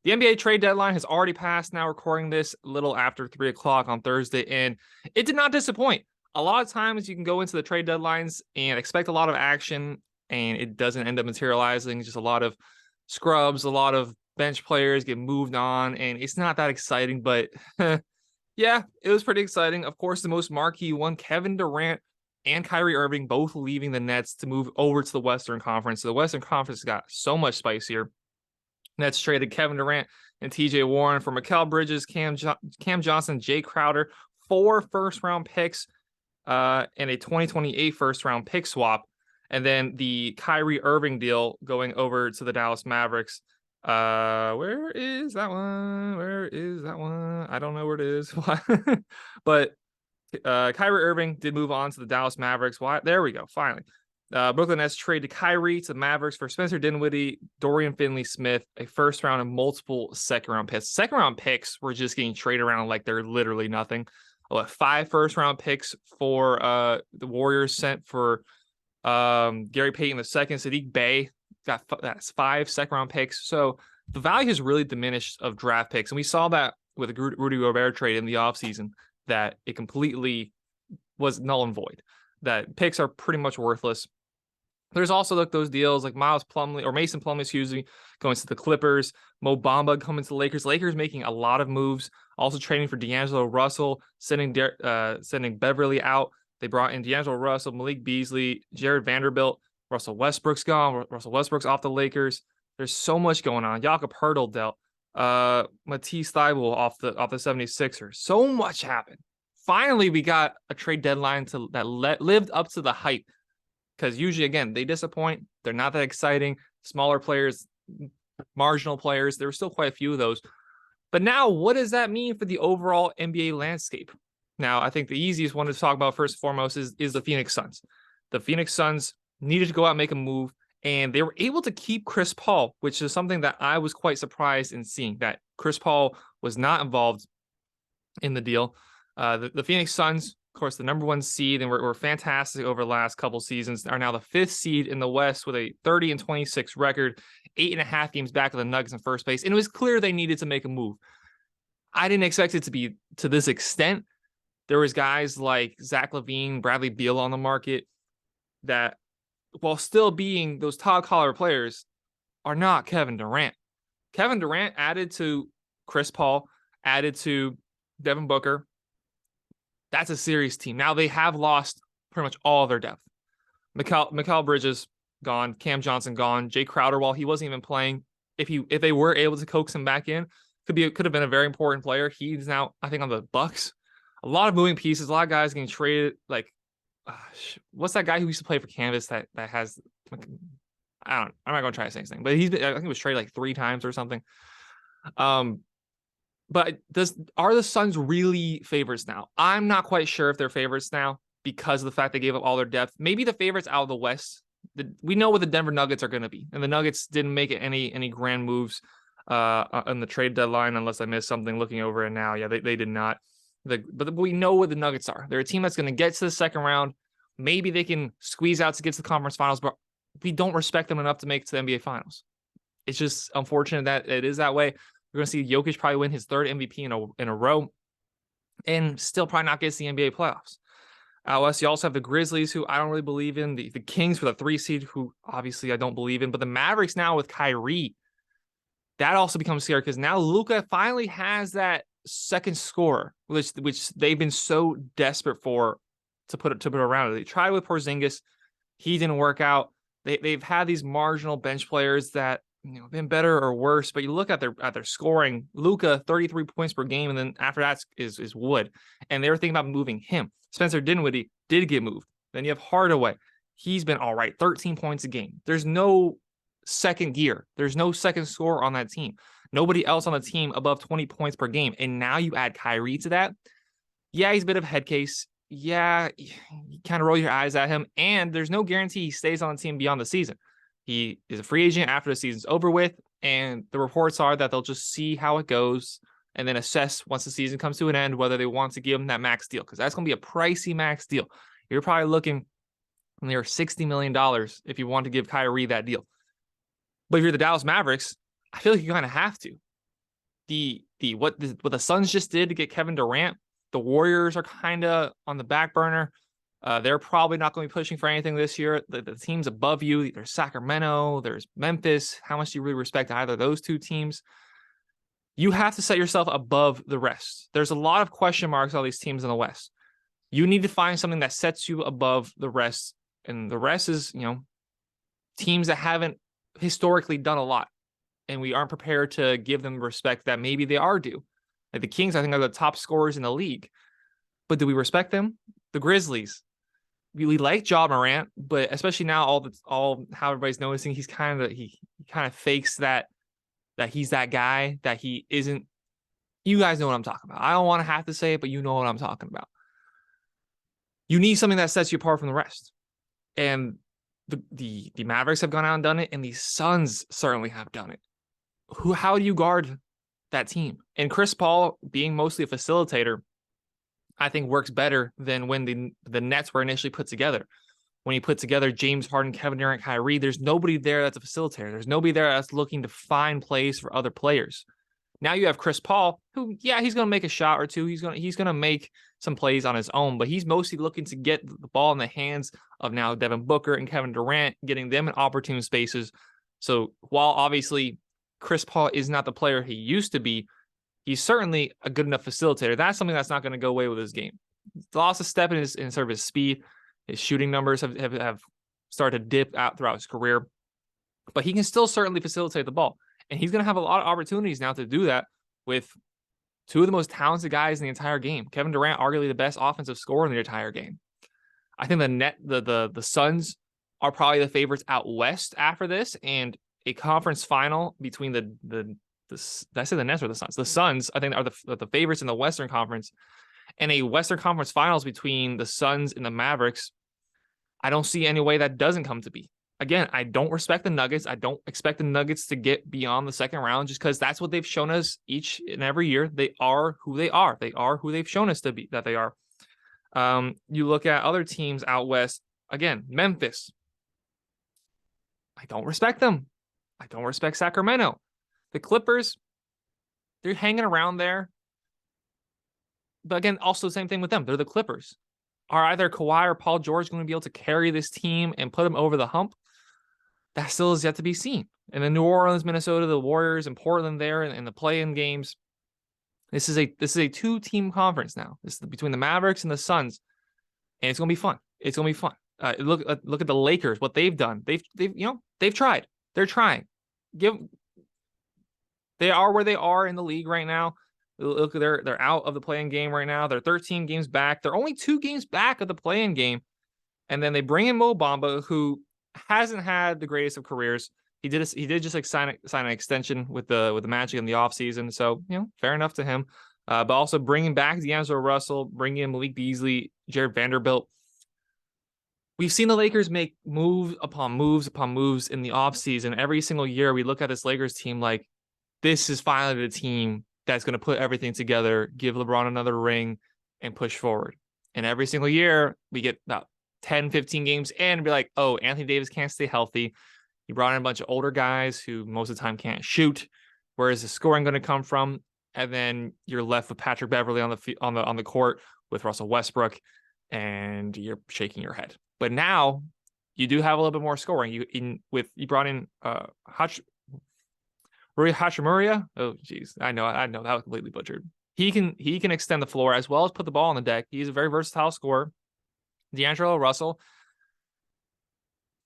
The NBA trade deadline has already passed. Now recording this a little after 3 o'clock on Thursday, and it did not disappoint. A lot of times you can go into the trade deadlines and expect a lot of action, and it doesn't end up materializing. Just a lot of scrubs, a lot of bench players get moved on, and it's not that exciting. But yeah, it was pretty exciting. Of course, the most marquee one, Kevin Durant and Kyrie Irving both leaving the Nets to move over to the Western Conference. So the Western Conference got so much spicier. Nets traded Kevin Durant and TJ Warren for Mikal Bridges, Cam Johnson, Jay Crowder, 4 first-round picks, and a 2028 first-round pick swap. And then the Kyrie Irving deal going over to the Dallas Mavericks. Where is that one? Where is that one? I don't know where it is. But Kyrie Irving did move on to the Dallas Mavericks. Why? There we go. Finally. Brooklyn Nets traded Kyrie to the Mavericks for Spencer Dinwiddie, Dorian Finney-Smith, a first round and multiple second-round picks. Second-round picks were just getting traded around like they're literally nothing. 5 first-round picks for the Warriors sent for Gary Payton II. Sadiq Bey that's 5 second-round picks. So the value has really diminished of draft picks. And we saw that with the Rudy Gobert trade in the offseason, that it completely was null and void. That picks are pretty much worthless. There's also like those deals like Mason Plumlee, going to the Clippers, Mo Bamba coming to the Lakers. Lakers making a lot of moves, also trading for D'Angelo Russell, sending Beverly out. They brought in D'Angelo Russell, Malik Beasley, Jared Vanderbilt, Russell Westbrook's gone. Russell Westbrook's off the Lakers. There's so much going on. Jakob Poeltl dealt. Matisse Thybulle off the 76ers. So much happened. Finally, we got a trade deadline that lived up to the hype. Because usually, again, they disappoint. They're not that exciting. Smaller players, marginal players. There were still quite a few of those. But now, what does that mean for the overall NBA landscape? Now, I think the easiest one to talk about first and foremost is the Phoenix Suns. The Phoenix Suns needed to go out and make a move, and they were able to keep Chris Paul, which is something that I was quite surprised in seeing, that Chris Paul was not involved in the deal. The Phoenix Suns, of course, the number 1 seed, and were fantastic over the last couple seasons, are now the 5th seed in the West with a 30-26 record, 8.5 games back of the Nuggets in first place. And it was clear they needed to make a move. I didn't expect it to be to this extent. There was guys like Zach LaVine, Bradley Beal on the market that, while still being those top caliber players, are not Kevin Durant. Kevin Durant added to Chris Paul, added to Devin Booker. That's a serious team. Now they have lost pretty much all of their depth. Mikal Bridges gone, Cam Johnson gone, Jay Crowder, while he wasn't even playing, if they were able to coax him back in, could have been a very important player. He's now, I think, on the Bucks. A lot of moving pieces, a lot of guys getting traded. Like, what's that guy who used to play for Canvas that has? I'm not gonna try to say anything, but I think he was traded like 3 times or something. But are the Suns really favorites now? I'm not quite sure if they're favorites now because of the fact they gave up all their depth. Maybe the favorites out of the West. We know what the Denver Nuggets are going to be, and the Nuggets didn't make any grand moves on the trade deadline, unless I missed something looking over it now. Yeah, they did not. But we know what the Nuggets are. They're a team that's going to get to the second round. Maybe they can squeeze out to get to the conference finals, but we don't respect them enough to make it to the NBA finals. It's just unfortunate that it is that way. We're going to see Jokic probably win his 3rd MVP in a row and still probably not get to the NBA playoffs. West, you also have the Grizzlies, who I don't really believe in. The Kings for the 3 seed, who obviously I don't believe in. But the Mavericks now with Kyrie, that also becomes scary because now Luka finally has that second scorer, which they've been so desperate for to put around it. They tried with Porzingis. He didn't work out. They've had these marginal bench players that, been better or worse, but you look at their scoring. Luka, 33 points per game, and then after that is Wood. And they were thinking about moving him. Spencer Dinwiddie did get moved. Then you have Hardaway. He's been all right, 13 points a game. There's no second gear. There's no second scorer on that team. Nobody else on the team above 20 points per game. And now you add Kyrie to that. Yeah, he's a bit of a head case. Yeah, you kind of roll your eyes at him. And there's no guarantee he stays on the team beyond the season. He is a free agent after the season's over with, and the reports are that they'll just see how it goes and then assess once the season comes to an end whether they want to give him that max deal, because that's going to be a pricey max deal. You're probably looking near $60 million if you want to give Kyrie that deal. But if you're the Dallas Mavericks, I feel like you kind of have to. what the Suns just did to get Kevin Durant, the Warriors are kind of on the back burner. They're probably not going to be pushing for anything this year. The teams above you, there's Sacramento, there's Memphis. How much do you really respect either of those two teams? You have to set yourself above the rest. There's a lot of question marks on these teams in the West. You need to find something that sets you above the rest. And the rest is, teams that haven't historically done a lot. And we aren't prepared to give them respect that maybe they are due. Like the Kings, I think, are the top scorers in the league. But do we respect them? The Grizzlies. We like Ja Morant, but especially now, all how everybody's noticing, he's he kind of fakes that he's that guy that he isn't. You guys know what I'm talking about. I don't want to have to say it, but you know what I'm talking about. You need something that sets you apart from the rest. And the Mavericks have gone out and done it, and the Suns certainly have done it. How do you guard that team? And Chris Paul being mostly a facilitator, I think works better than when the Nets were initially put together. When you put together James Harden, Kevin Durant, Kyrie, there's nobody there that's a facilitator. There's nobody there that's looking to find plays for other players. Now you have Chris Paul, who, yeah, he's going to make a shot or two. He's going to make some plays on his own, but he's mostly looking to get the ball in the hands of now Devin Booker and Kevin Durant, getting them in opportune spaces. So while obviously Chris Paul is not the player he used to be, he's certainly a good enough facilitator. That's something that's not going to go away with his game. He's lost a step in sort of his speed. His shooting numbers have started to dip out throughout his career, but he can still certainly facilitate the ball. And he's going to have a lot of opportunities now to do that with two of the most talented guys in the entire game. Kevin Durant, arguably the best offensive scorer in the entire game. I think the Suns are probably the favorites out west after this, and a conference final between did I say the Nets or the Suns? The Suns, I think, are the favorites in the Western Conference, and a Western Conference Finals between the Suns and the Mavericks. I don't see any way that doesn't come to be. Again, I don't respect the Nuggets. I don't expect the Nuggets to get beyond the second round just because that's what they've shown us each and every year. They are who they are. They are who they've shown us to be that they are. You look at other teams out west. Again, Memphis. I don't respect them. I don't respect Sacramento. The Clippers, they're hanging around there. But again, also the same thing with them. They're the Clippers. Are either Kawhi or Paul George going to be able to carry this team and put them over the hump? That still is yet to be seen. And then New Orleans, Minnesota, the Warriors, and Portland there in the play-in games. This is a two-team conference now. This is between the Mavericks and the Suns, and it's going to be fun. It's going to be fun. Look at the Lakers, what they've done. They've tried. They're trying. They are where they are in the league right now. Look, they're out of the play-in game right now. They're 13 games back. They're only 2 games back of the play-in game. And then they bring in Mo Bamba, who hasn't had the greatest of careers. He did just sign an extension with the Magic in the offseason. So, fair enough to him. But also bringing back D'Angelo Russell, bringing in Malik Beasley, Jared Vanderbilt. We've seen the Lakers make moves upon moves upon moves in the offseason. Every single year we look at this Lakers team like, this is finally the team that's going to put everything together, give LeBron another ring, and push forward. And every single year, we get about 10, 15 games in and be like, oh, Anthony Davis can't stay healthy. You brought in a bunch of older guys who most of the time can't shoot. Where is the scoring going to come from? And then you're left with Patrick Beverley on the court with Russell Westbrook, and you're shaking your head. But now you do have a little bit more scoring. You brought in Rui Hachimura. Oh, geez. I know that was completely butchered. He can extend the floor as well as put the ball on the deck. He's a very versatile scorer. D'Angelo Russell,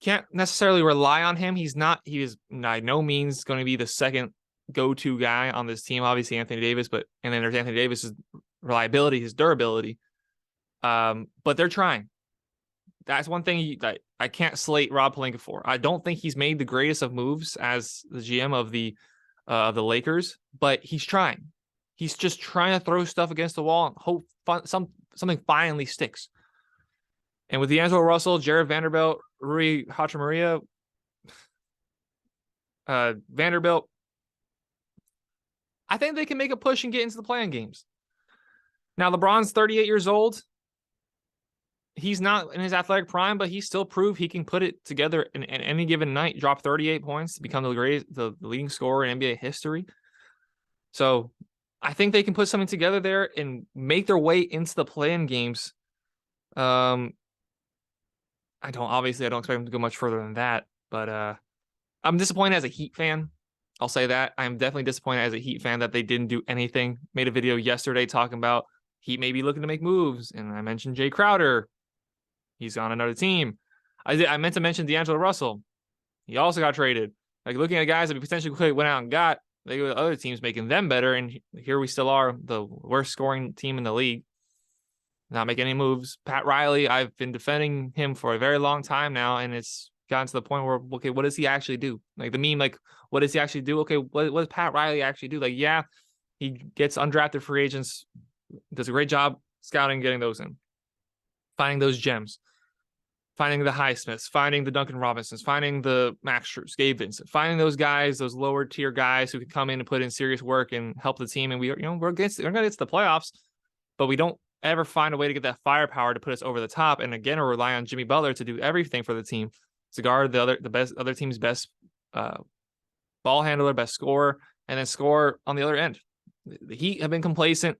can't necessarily rely on him. He is by no means going to be the second go-to guy on this team. Obviously, Anthony Davis, and then there's Anthony Davis's reliability, his durability. But they're trying. That's one thing that I can't slate Rob Pelinka for. I don't think he's made the greatest of moves as the GM of the Lakers, but he's trying. He's just trying to throw stuff against the wall and hope something finally sticks. And with D'Angelo Russell, Jared Vanderbilt, Rui Hachimura, Vanderbilt, I think they can make a push and get into the play-in games. Now, LeBron's 38 years old. He's not in his athletic prime, but he still proved he can put it together in any given night, drop 38 points to become the leading scorer in NBA history. So I think they can put something together there and make their way into the play-in games. I don't expect them to go much further than that, but I'm disappointed as a Heat fan. I'll say that. I'm definitely disappointed as a Heat fan that they didn't do anything. Made a video yesterday talking about Heat may be looking to make moves, and I mentioned Jay Crowder. He's on another team. I meant to mention D'Angelo Russell. He also got traded. Like, looking at guys that we potentially could have went out and got, they go to other teams making them better, and here we still are, the worst scoring team in the league. Not making any moves. Pat Riley, I've been defending him for a very long time now, and it's gotten to the point where, okay, what does he actually do? Like the meme, like, what does he actually do? Okay, what does Pat Riley actually do? Like, yeah, he gets undrafted free agents, does a great job scouting, getting those in, finding those gems, finding the Highsmiths, finding the Duncan Robinsons, finding the Max Strus, Gabe Vincent, finding those guys, those lower tier guys who can come in and put in serious work and help the team. And we're going to get to the playoffs, but we don't ever find a way to get that firepower to put us over the top. And again, we rely on Jimmy Butler to do everything for the team, to guard the other team's best ball handler, best scorer, and then score on the other end. The Heat have been complacent,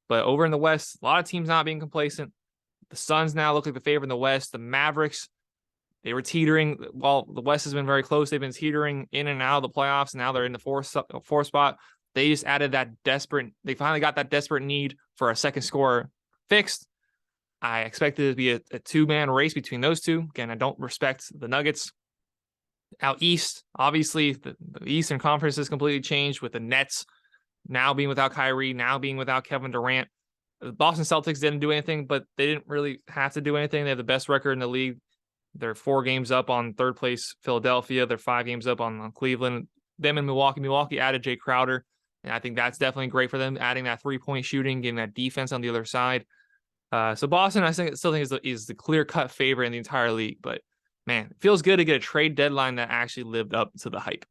but over in the West, a lot of teams not being complacent. The Suns now look like the favorite in the West. The Mavericks, they were teetering. While the West has been very close, they've been teetering in and out of the playoffs. And now they're in the fourth spot. They just added they finally got that desperate need for a second scorer fixed. I expected it to be a two-man race between those two. Again, I don't respect the Nuggets. Out East, obviously, the Eastern Conference has completely changed with the Nets now being without Kyrie, now being without Kevin Durant. The Boston Celtics didn't do anything, but they didn't really have to do anything. They have the best record in the league. They're 4 games up on third place Philadelphia. They're 5 games up on Cleveland. Them and Milwaukee. Milwaukee added Jay Crowder, and I think that's definitely great for them, adding that 3-point shooting, getting that defense on the other side. So Boston, I still think is the clear-cut favorite in the entire league. But, man, it feels good to get a trade deadline that actually lived up to the hype.